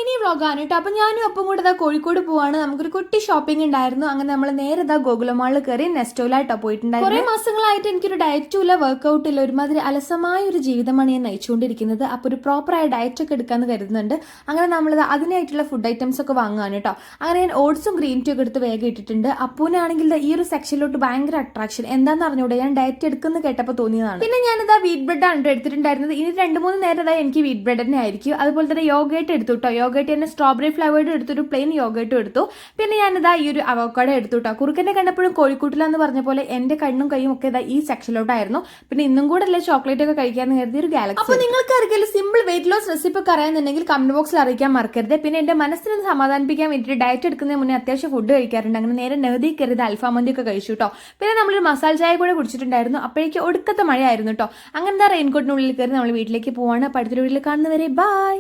Mini വ്ളോഗാണ് കേട്ടോ. അപ്പം ഞാനും അപ്പം കൂടെ ഇതാ കോഴിക്കോട് പോവാണ്. നമുക്കൊരു കുട്ടി ഷോപ്പിംഗ് ഉണ്ടായിരുന്നു. അങ്ങനെ നമ്മൾ നേരെ ഇതാ ഗോകുലമാളിൽ കയറി നെസ്റ്റോലായിട്ടോ പോയിട്ടുണ്ടായിരുന്നു. കുറേ മാസങ്ങളായിട്ട് എനിക്കൊരു ഡയറ്റും ഇല്ല, വർക്കൗട്ടും ഇല്ല, ഒരുമാതിരി അലസമായ ഒരു ജീവിതമാണ് ഞാൻ നയിച്ചുകൊണ്ടിരിക്കുന്നത്. അപ്പോൾ ഒരു പ്രോപ്പറായ ഡയറ്റ് ഒക്കെ എടുക്കാമെന്ന് കരുതുന്നുണ്ട്. അങ്ങനെ നമ്മളിത് അതിനായിട്ടുള്ള ഫുഡ് ഐറ്റംസ് ഒക്കെ വാങ്ങുകയാണ് കേട്ടോ. അങ്ങനെ ഞാൻ ഓട്സും ഗ്രീൻ ടീ ഒക്കെ എടുത്ത് വേഗം ഇട്ടിട്ടുണ്ട്. അപ്പൂനാണെങ്കിൽ ഈ ഒരു സെക്ഷനിലോട്ട് ഭയങ്കര അട്രാക്ഷൻ എന്താണെന്ന് അറിഞ്ഞൂടെ, ഞാൻ ഡയറ്റ് എടുക്കുന്ന കേട്ടപ്പോൾ തോന്നിയതാണ്. പിന്നെ ഞാനിതാ വീറ്റ് ബ്രെഡ് ആണ് എടുത്തിട്ടുണ്ടായിരുന്നത്. ഇനി 2-3 നേരം എനിക്ക് വീറ്റ് ബ്രെഡ് തന്നെ ആയിരിക്കും. അതുപോലെ തന്നെ യോഗേട്ട് എടുത്തു കേട്ടോ. യോഗേട്ട് തന്നെ സ്ട്രോബെറി ഫ്ലേവേർഡ് എടുത്തൊരു പ്ലെയിൻ യോഗേട്ടും എടുത്തു. പിന്നെ ഞാനിതാ ഈ ഒരു അവോക്കാഡോ എടുത്തു കേട്ടോ. കുറുക്കനെ കണ്ടപ്പോഴും കോഴിക്കൂട്ടിലെന്ന് പറഞ്ഞ പോലെ എന്റെ കണ്ണും കൈയും ഒക്കെ ഇതാ ഈ സെക്ഷനിലോട്ടായിരുന്നു. പിന്നെ ഇന്നും കൂടെ അല്ലേ ചോക്ലേറ്റ് ഒക്കെ കഴിക്കാന്ന് കരുതിയ ഒരു ഗാലക്സി. അപ്പോൾ നിങ്ങൾക്ക് ആർക്കെങ്കിലും സിമ്പിൾ വെയിറ്റ് ലോസ് റെസിപ്പി ഒക്കെ അറിയാന്നുണ്ടെങ്കിൽ കമന്റ് ബോക്സിൽ അറിയിക്കാൻ മറക്കരുത്. പിന്നെ എന്റെ മനസ്സിനെ സമാധാനിപ്പിക്കാൻ വേണ്ടിയിട്ട് ഡയറ്റ് എടുക്കുന്നതിന് മുന്നേ അത്യാവശ്യം ഫുഡ് കഴിക്കാറുണ്ട്. അങ്ങനെ നേരെ നെഹദി കരുത് അൽഫാം മന്തി ഒക്കെ കഴിച്ചു കേട്ടോ. പിന്നെ നമ്മളൊരു മസാല ചായ കൂടെ കുടിച്ചിട്ടുണ്ടായിരുന്നു. അപ്പോഴേക്കും ഒടുക്കത്തെ മഴയായിരുന്നു കേട്ടോ. അങ്ങനെ റെയിൻകോട്ടിനുള്ളിൽ കയറി നമ്മൾ വീട്ടിലേക്ക് പോവാണ്. അടുത്തൊരു വീട്ടിൽ കാണുന്നവരെ ബൈ.